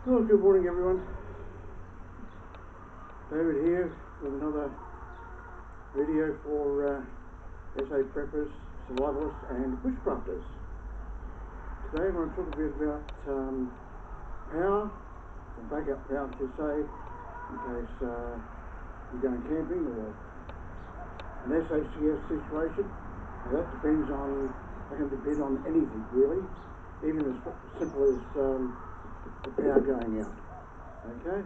Well, good morning everyone. David here with another video for SA preppers, survivalists and bushcrafters. Today I'm going to talk a bit about power, and backup power I should say, in case you're going camping or an SHTF situation. Now that depends on, that can depend on anything really, even as simple as the power going out, okay,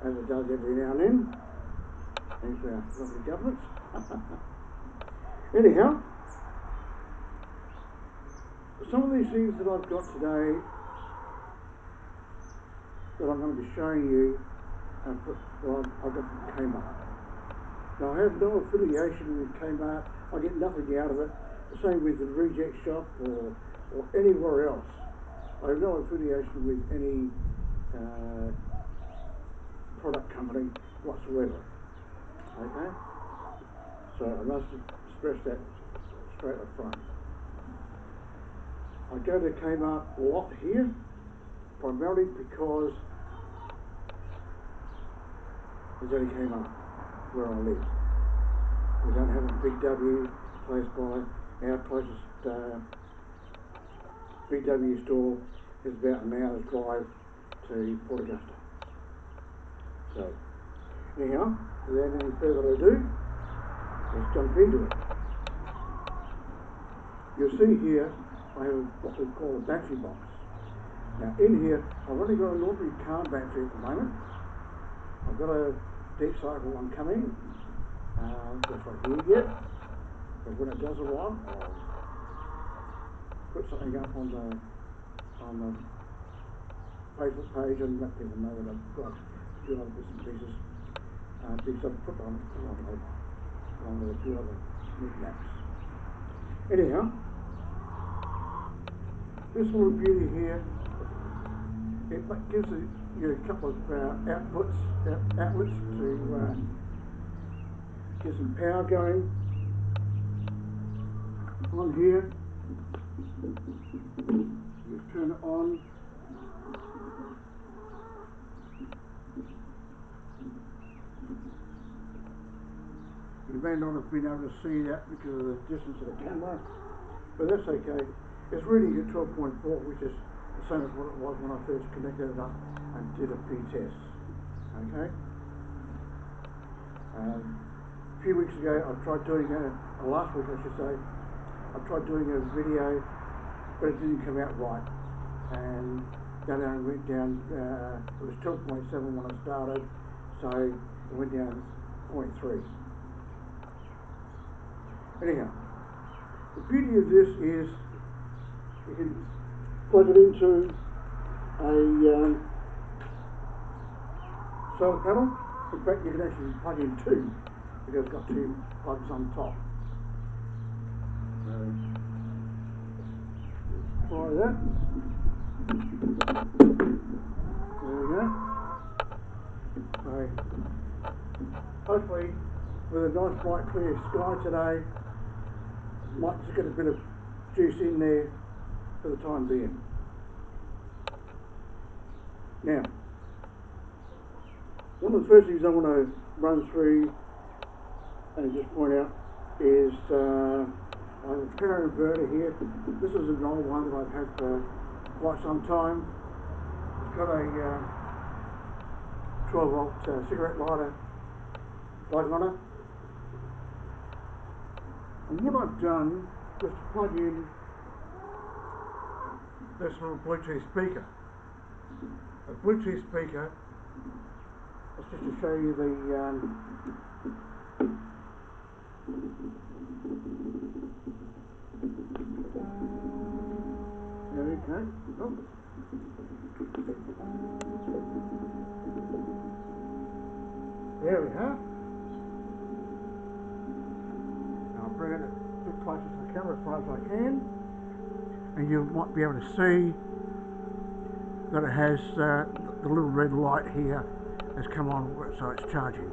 as it does every now and then, thanks to our lovely governments. Anyhow, some of these things that I've got today that I'm going to be showing you, I've got from Kmart. Now I have no affiliation with Kmart, I get nothing out of it, the same with the reject shop or anywhere else. I have no affiliation with any product company whatsoever, okay? So I must stress that straight up front. I go to Kmart a lot here, primarily because there's only Kmart where I live. We don't have a big W close by. Our closest Big W store is about an hour's drive to Port Augusta. So, anyhow, without any further ado, let's jump into it. You'll see here, I have what we call a battery box. Now in here, I've only got an ordinary car battery at the moment. I've got a deep cycle one coming, just like here yet, but when it does arrive, I'll put something up on the Facebook page and let people know that I've got a few other bits and pieces, because I've put on along with a few other knickknacks. Anyhow, this little beauty here, it gives you a couple of outlets to get some power going on here. You turn it on. You may not have been able to see that because of the distance of the camera, but that's okay. It's reading at 12.4, which is the same as what it was when I first connected it up and did a P-test. Okay? A few weeks ago I tried doing last week I should say, I tried doing a video, but it didn't come out right, and that only went down, it was 12.7 when I started, so it went down 0.3. Anyhow, the beauty of this is you can plug it into a solar panel. In fact, you can actually plug in two, because it's got two plugs on top. So, try that. There we go. So, hopefully, with a nice bright clear sky today, might just get a bit of juice in there for the time being. Now, one of the first things I want to run through and just point out is I have a power inverter here. This is an old one that I've had for quite some time. It's got a 12 volt cigarette lighter light on it. And what I've done was to plug in this little Bluetooth speaker. A Bluetooth speaker, that's just to show you the okay. Oh. There we have. Now I'll bring it a bit closer to the camera as far as I can, and you might be able to see that it has the little red light here has come on, so it's charging.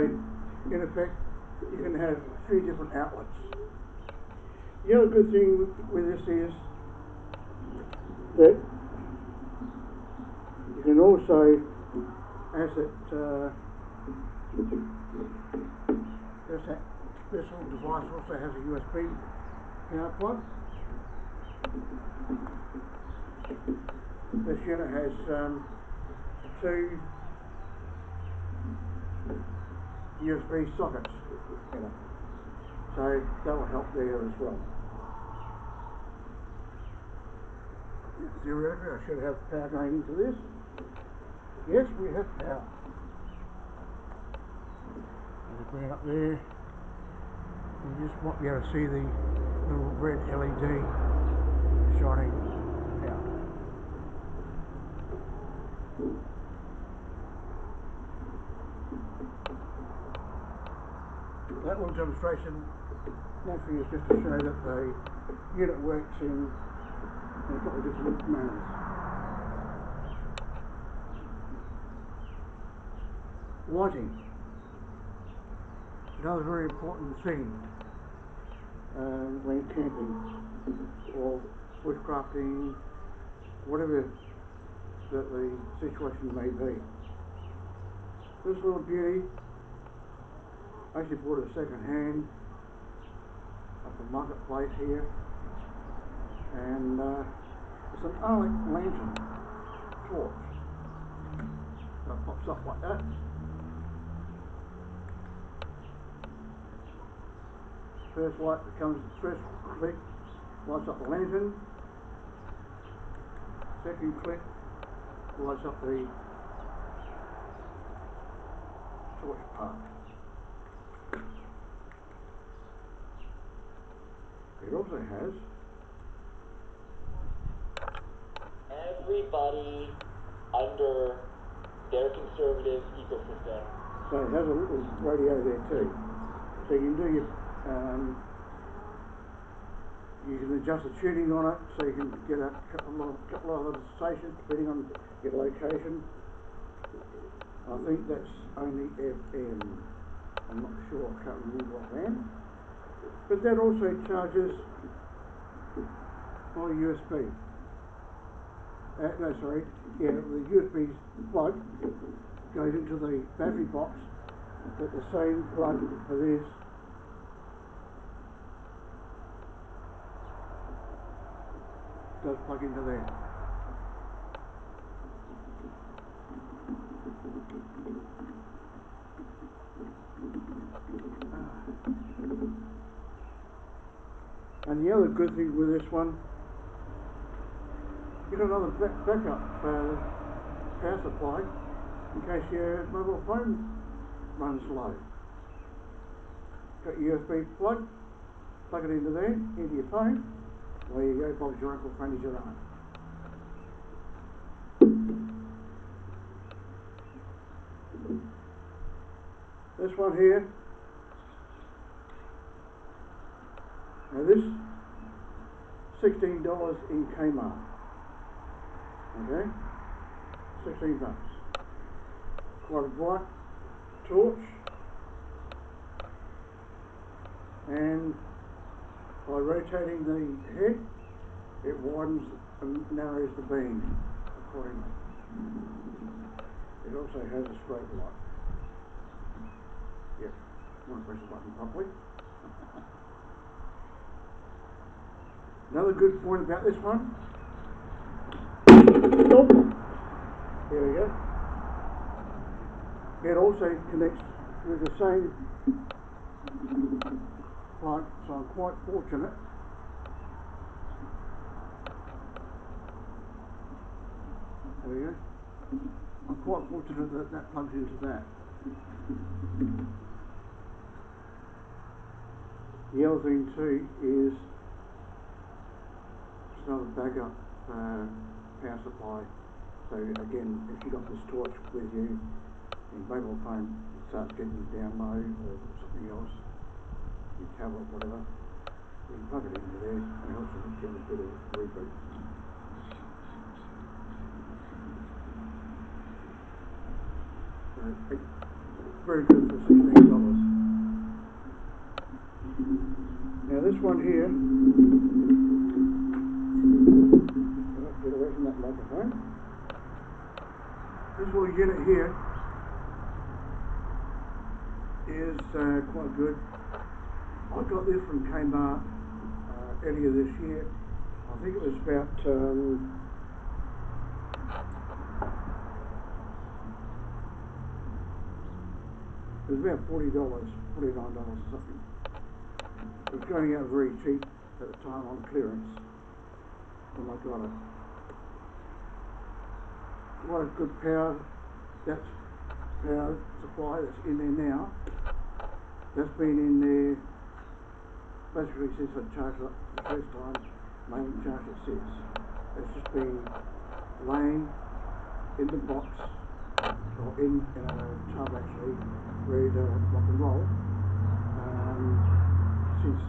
in effect, you can have 3 different outlets. The other good thing with this is that you can also, as this little device also has a USB power plug. This unit has 2 USB sockets in it, so that will help there as well. Theoretically, I should have power going into this. Yes, we have power. There's a green up there. You just might be able to see the little red LED shining out. That little demonstration naturally is just to show that the unit works in a couple of different manners. Lighting. Another very important thing when camping or bushcrafting, whatever that the situation may be. This little beauty, I actually bought it second hand at the marketplace here, and it's an Arctic lantern torch. So it pops up like that. First light that comes, first click lights up the lantern. Second click lights up the torch part. It also has everybody under their conservative ecosystem. So it has a little radio there too. So you can do your you can adjust the tuning on it, so you can get a couple of other stations depending on your location. I think that's only FM. I'm not sure, I can't remember offhand. But that also charges by USB. No, sorry. Yeah, the USB plug goes into the battery box, but the same plug for this does plug into there. And the other good thing with this one, you got another backup power supply in case your mobile phone runs low. Got your USB plug it into there, into your phone. There you go, Bob's your uncle, Franny's your aunt. This one here, now this $16 in Kmart. Okay, 16 bucks. Quite a bright torch, and by rotating the head, it widens and narrows the beam accordingly. It also has a strobe light. Yep, I want to press the button properly. Another good point about this one. Oh, there we go. It also connects with the same plug, so I'm quite fortunate. There we go. I'm quite fortunate that that plugs into that. The other thing too is it's another backup power supply. So again, if you got this torch with you, your mobile phone starts getting down low or something else, your tablet, whatever, you can plug it into there and it helps you get a bit of reboot. very good for $16. Now this one here, let's get away from that microphone. This little unit here is quite good. I got this from Kmart earlier this year. I think it was about it was about $40, $49 or something. It was going out very cheap at the time on clearance when I got it. What a good power, that's power supply that's in there now. That's been in there basically since I charged it up the first time, and I haven't charged it since. It's just been laying in the box, or in a tub actually, ready to rock and roll since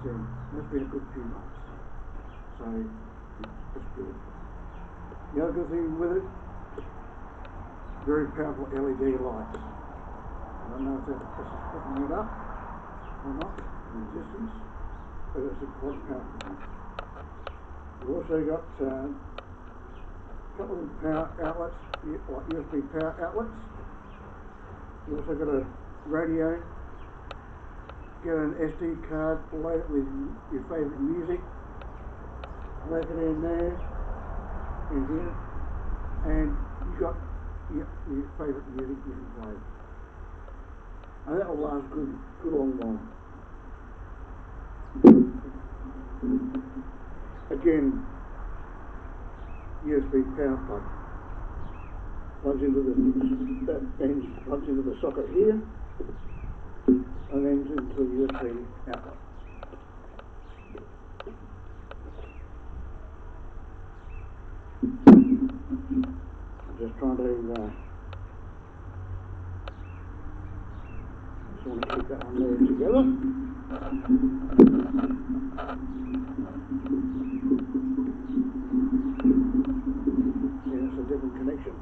then. That's been a good few months, so it's good. The other good thing with it, very powerful LED lights. I don't know if this is picking it up or not in the distance, but it's quite powerful. We've also got a couple of power outlets, like USB power outlets. You've also got a radio. Get an SD card, load it with your favourite music, plug it in there, in here, and you got your favourite music you can play. And that will last good long while. Again, USB power plug. Plugs into the socket here, and then into the USB outlet. I'm just trying to just want to keep that one there together. Yeah, it's a different connection.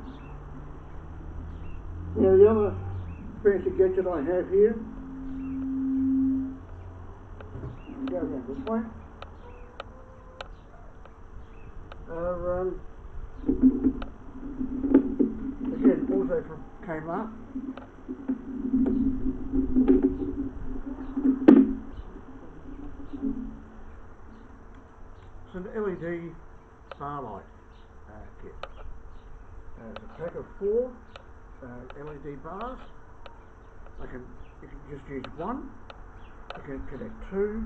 Now the other fancy gadget I have here, go around this way, again also from Kmart. It's an LED bar light kit. It's a pack of 4 LED bars. You can just use one. You can connect 2,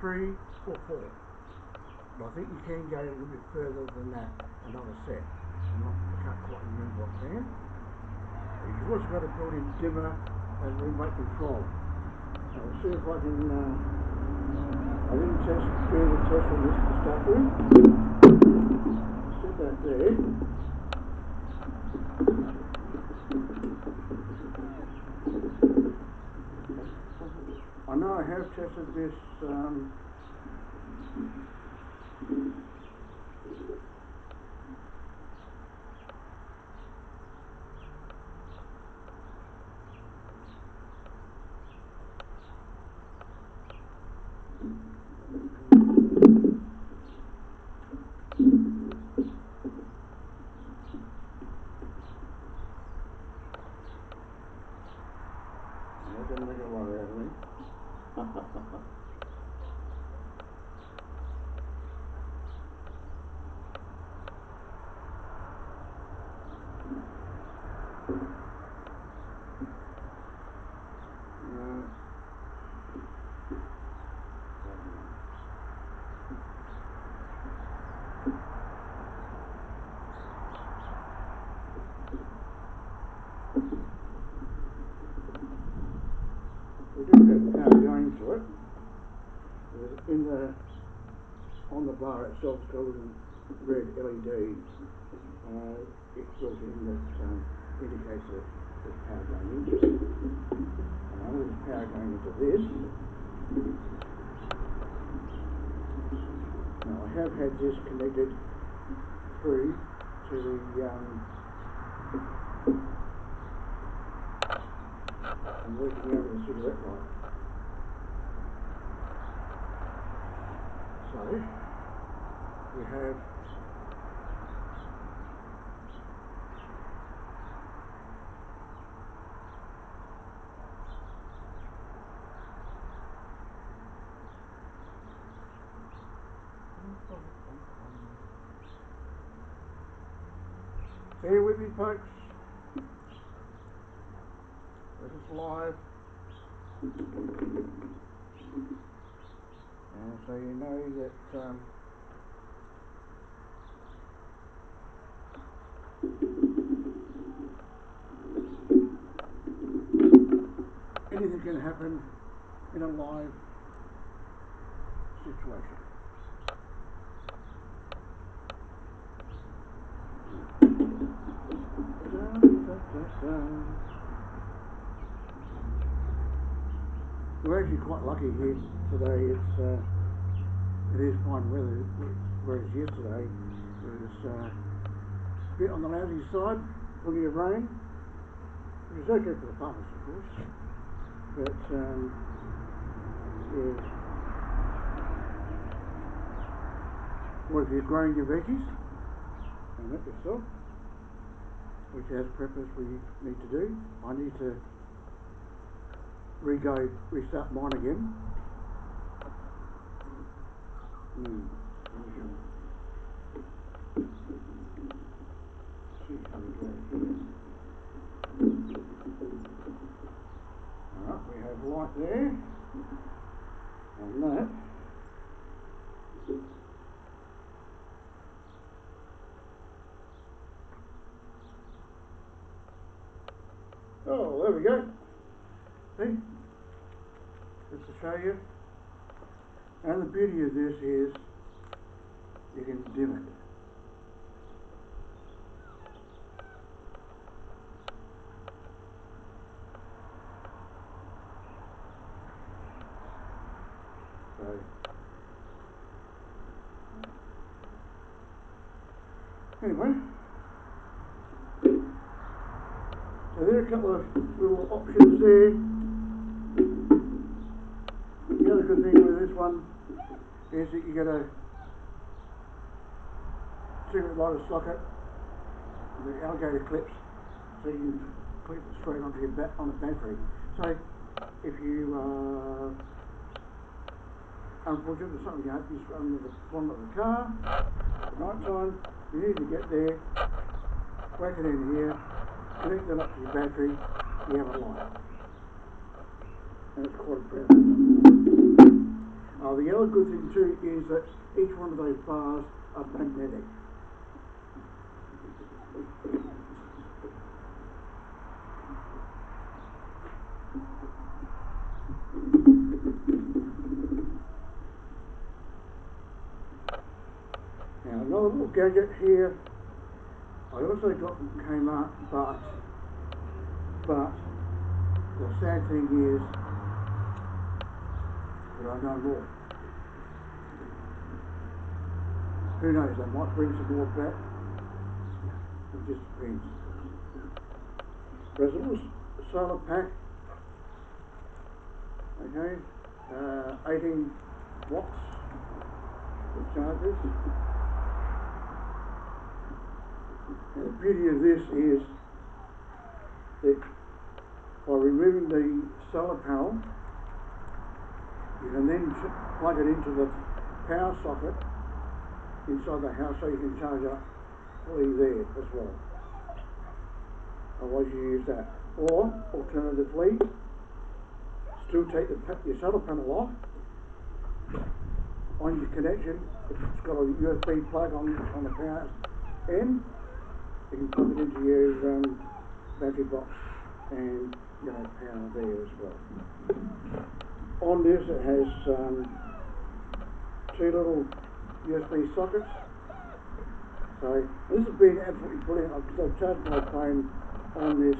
3, or 4. But I think you can go a little bit further than that, another set. I can't quite remember offhand. You've also got a built-in dimmer and remote control. Now we'll see if I can. I didn't do the test on this to start with. Set that there. I know I have tested this that didn't make a lot out of me. We do have power going to it. On the bar itself, it's got a little red LED. It's built in that indicates that there's power going into it. And I know there's power going into this. Now I have had this connected through to the and working over the cigarette light. So we have bear with me, folks. This is live, and so you know that anything can happen in a live situation. We're actually quite lucky here today. It is fine weather, whereas yesterday it was a bit on the lousy side, plenty of rain, which is okay for the farmers, of course. But yeah. What if you're growing your veggies and that yourself, which as preppers we need to do. I need to restart mine again. See how we go here. Alright, we have light there on that. Oh, there we go. See? Just to show you. And the beauty of this is you can dim it. So anyway, so there are a couple of little options there. The other good thing with this one is that you get a cigarette lighter socket, the alligator clips, so you can clip it straight onto your on a battery. So if you unfortunately something happens from the bottom of the car at night time, you need to get there, whack it in here, connect it up to your battery, you have a light. And it's quite impressive. The other good thing too is that each one of those bars are magnetic. Now another little gadget here, I also got from Kmart, but the sad thing is that I know more. Who knows, they might bring some more back. It just depends. There's a little solar pack. Okay, 18 watts of chargers. And the beauty of this is that by removing the solar panel, you can then plug it into the power socket inside the house so you can charge up fully there as well. Otherwise you use that. Or, alternatively, still take your solar panel off. On your connection, it's got a USB plug on the power end. You can plug it into your battery box and power there as well. On this it has two little USB sockets. So this has been absolutely brilliant because I've charged my phone on this.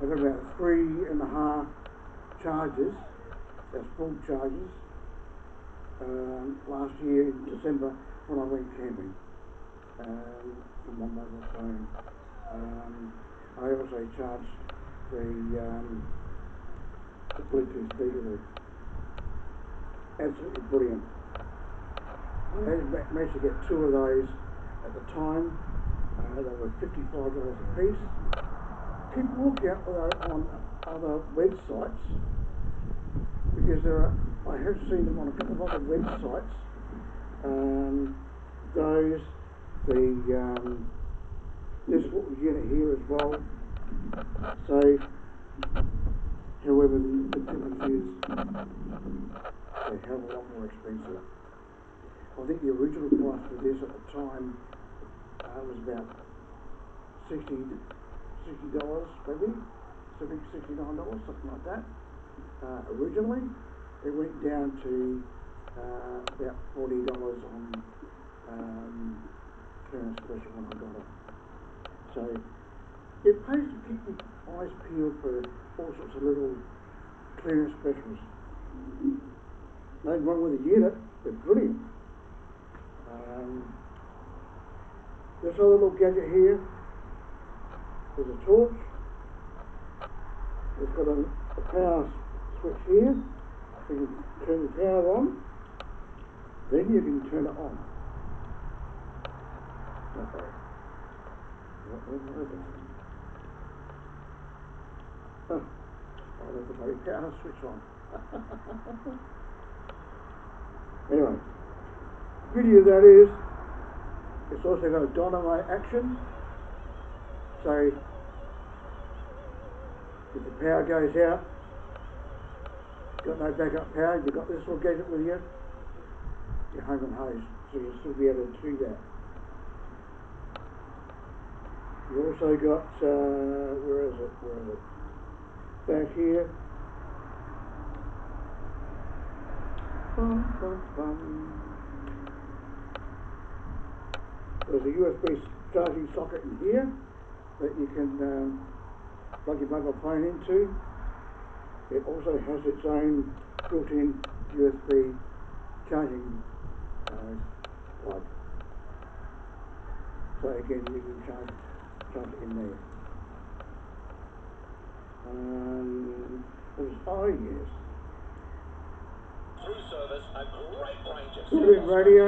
I've got about 3.5 charges, that's full charges, last year in December when I went camping from my mobile phone. I also charged the Bluetooth speaker there. Absolutely brilliant. I managed to get 2 of those at the time. They were $55 a piece. Keep looking out on other websites, because I have seen them on a couple of other websites. This little unit here as well. So, however, the difference is they're a hell of a lot more expensive. I think the original price for this at the time was about $60 maybe, $69, something like that. Originally, it went down to about $40 on clearance special when I got it. So it pays to keep your eyes peeled for all sorts of little clearance specials. Nothing wrong with the unit, they're brilliant. This other little gadget here is a torch. It's got a power switch here. So you can turn the power on, then you can turn it on. Okay. Oh, there's the bloody power switch on. Anyway, the beauty of that is it's also got a dynamo action. So if the power goes out, you've got no backup power, you've got this little gadget with you, you're home and hosed, so you'll still be able to do that. You've also got, where is it? Back here. There's a USB charging socket in here that you can plug your mobile phone into. It also has its own built-in USB charging plug. So again, you can charge it in there. Yes. Through service, a great range of Built-in radio.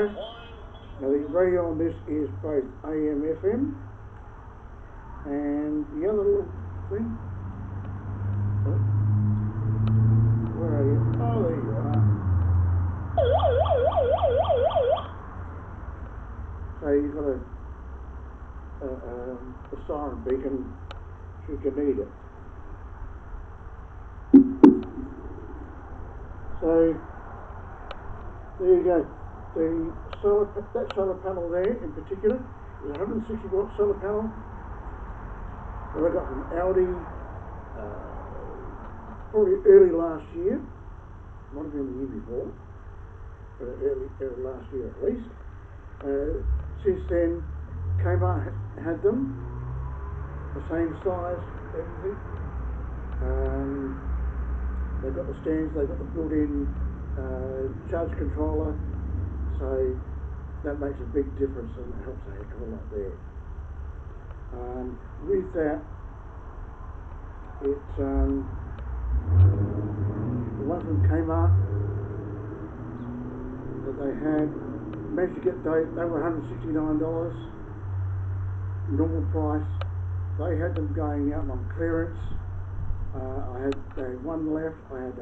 Now the radio on this is both AM, FM, and the other little thing. Oh, where are you? Oh, there you are. So you've got a siren beacon should you need it. So there you go. That solar panel there in particular is a 160 watt solar panel that I got from Audi probably early last year. Might have been the year before, but early last year at least. Since then, Kmart had them, the same size, everything. They've got the stands, they've got the built-in charge controller, so that makes a big difference and it helps a heck of a lot there. With that, it's the one from Kmart that they had, managed to get, they were $169, normal price. They had them going out on clearance. They had one left. I had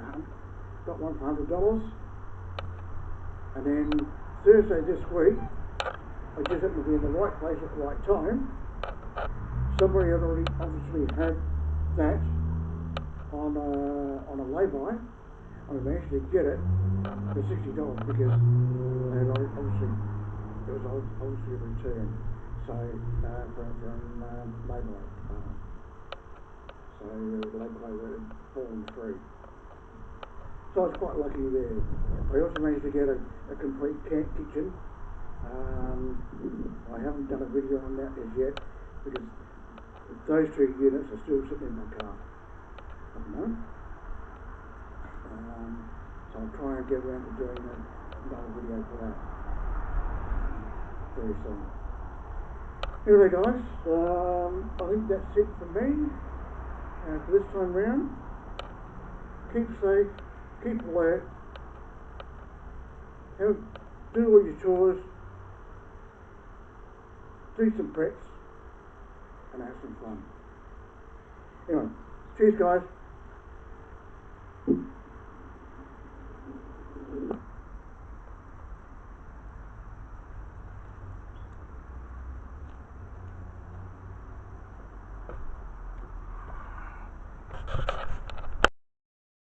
got one for $100, and then Thursday this week, I just happened to be in the right place at the right time. Somebody had already obviously had that on a lay-by, and I managed to get it for $60 because they had obviously it was obviously a return. So from lay-by. So the lay-by had fallen through. So I was quite lucky there. I also managed to get a complete camp kitchen. I haven't done a video on that as yet because those 2 units are still sitting in my car at the moment. So I'll try and get around to doing another video for that very soon. Anyway guys, I think that's it for me. for this time round, keep safe, keep alert, do all your chores, do some preps, and have some fun. Anyway, cheers guys.